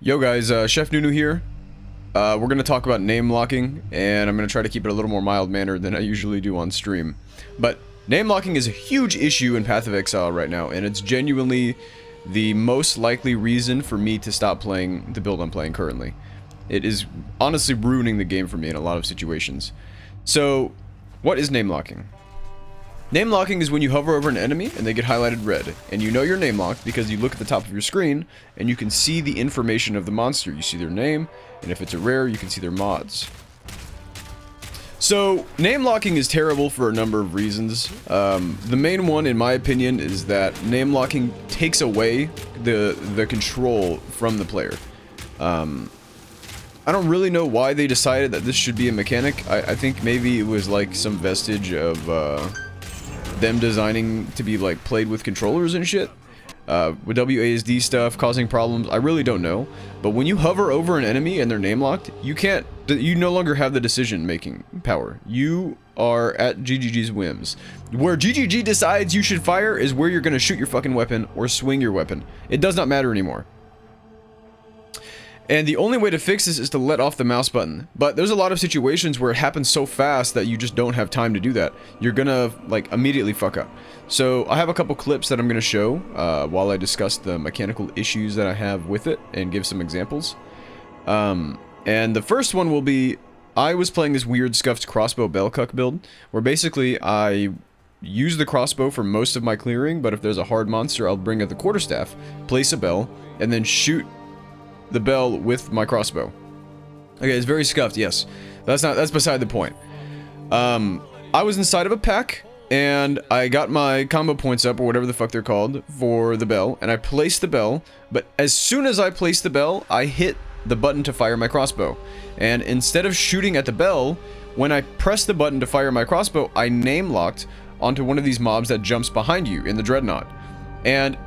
Yo guys, Chef Nunu here. We're going to talk about name locking, and I'm going to try to keep it a little more mild-mannered than I usually do on stream. But name locking is a huge issue in Path of Exile right now, and it's genuinely the most likely reason for me to stop playing the build I'm playing currently. It is honestly ruining the game for me in a lot of situations. So, what is name locking? Name locking is when you hover over an enemy and they get highlighted red, and you know you're name locked because you look at the top of your screen and you can see the information of the monster. You see their name, and if it's a rare, you can see their mods. So, name locking is terrible for a number of reasons. The main one, in my opinion, is that name locking takes away the control from the player. I don't really know why they decided that this should be a mechanic. I think maybe it was like some vestige of them designing to be like played with controllers and shit. With WASD stuff causing problems, I really don't know. But when you hover over an enemy and they're name locked, you no longer have the decision making power. You are at GGG's whims. Where GGG decides you should fire is where you're gonna shoot your fucking weapon or swing your weapon. It does not matter anymore. And the only way to fix this is to let off the mouse button. But there's a lot of situations where it happens so fast that you just don't have time to do that. You're gonna, like, immediately fuck up. So, I have a couple clips that I'm gonna show while I discuss the mechanical issues that I have with it and give some examples. And the first one will be, I was playing this weird scuffed crossbow bellcuck build, where basically I use the crossbow for most of my clearing, but if there's a hard monster, I'll bring out the quarterstaff, place a bell, and then shoot the bell with my crossbow. Okay, it's very scuffed, yes. That's beside the point. I was inside of a pack, and I got my combo points up, or whatever the fuck they're called, for the bell, and I placed the bell, but as soon as I placed the bell, I hit the button to fire my crossbow. And instead of shooting at the bell, when I pressed the button to fire my crossbow, I name locked onto one of these mobs that jumps behind you in the dreadnought. And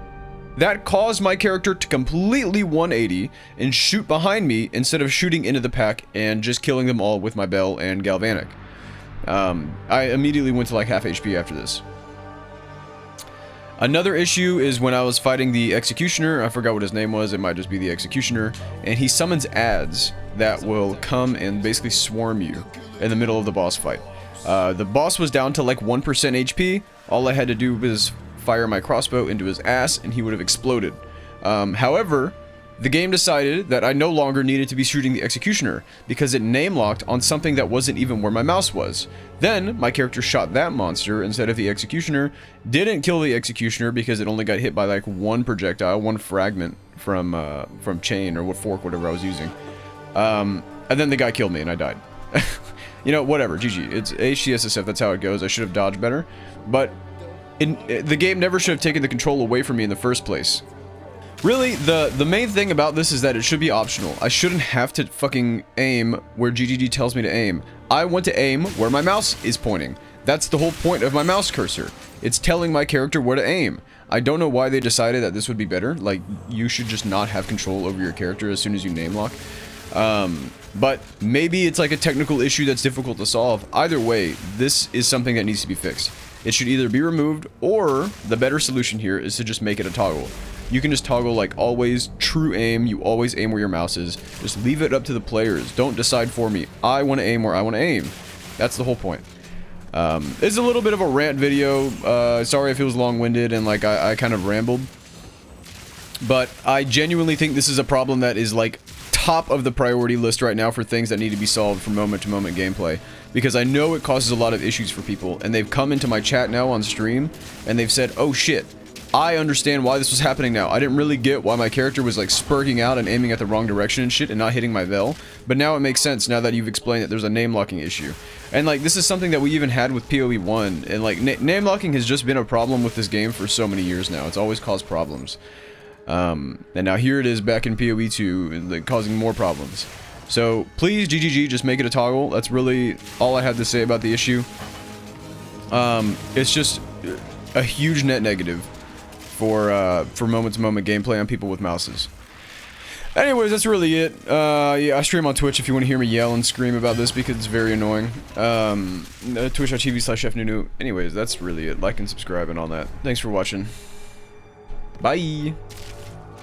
that caused my character to completely 180 and shoot behind me instead of shooting into the pack and just killing them all with my bell and galvanic. I immediately went to like half HP after this. Another issue is when I was fighting the Executioner. I forgot what his name was, it might just be the Executioner, and he summons ads that will come and basically swarm you in the middle of the boss fight. The boss was down to like 1% HP. All I had to do was fire my crossbow into his ass and he would have exploded. However, the game decided that I no longer needed to be shooting the Executioner because it name locked on something that wasn't even where my mouse was. Then my character shot that monster instead of the Executioner, didn't kill the Executioner because it only got hit by like one projectile, one fragment from chain or what fork, whatever I was using. And then the guy killed me and I died. You know, whatever, GG. It's HCSSF, that's how it goes. I should have dodged better, but the game never should have taken the control away from me in the first place. Really, the main thing about this is that it should be optional. I shouldn't have to fucking aim where GGG tells me to aim. I want to aim where my mouse is pointing. That's the whole point of my mouse cursor. It's telling my character where to aim. I don't know why they decided that this would be better. Like, you should just not have control over your character as soon as you name lock. But maybe it's like a technical issue that's difficult to solve. Either way, this is something that needs to be fixed. It should either be removed, or the better solution here is to just make it a toggle. You can just toggle like always, true aim, you always aim where your mouse is. Just leave it up to the players. Don't decide for me. I want to aim where I want to aim. That's the whole point. It's a little bit of a rant video. Sorry if it was long-winded and like I kind of rambled. But I genuinely think this is a problem that is like top of the priority list right now for things that need to be solved for moment-to-moment gameplay, because I know it causes a lot of issues for people, and they've come into my chat now on stream and they've said, oh shit, I understand why this was happening now. I didn't really get why my character was like spurting out and aiming at the wrong direction and shit and not hitting my bell, but now it makes sense now that you've explained that there's a name locking issue. And like, this is something that we even had with PoE 1, and like name locking has just been a problem with this game for so many years now. It's always caused problems. And now here it is back in PoE 2, like, causing more problems. So please, GGG, just make it a toggle. That's really all I have to say about the issue. It's just a huge net negative for moment-to-moment gameplay on people with mouses. Anyways, that's really it. Yeah, I stream on Twitch if you want to hear me yell and scream about this because it's very annoying. Twitch.tv/ChefNunu. Anyways, that's really it. Like and subscribe and all that. Thanks for watching. Bye!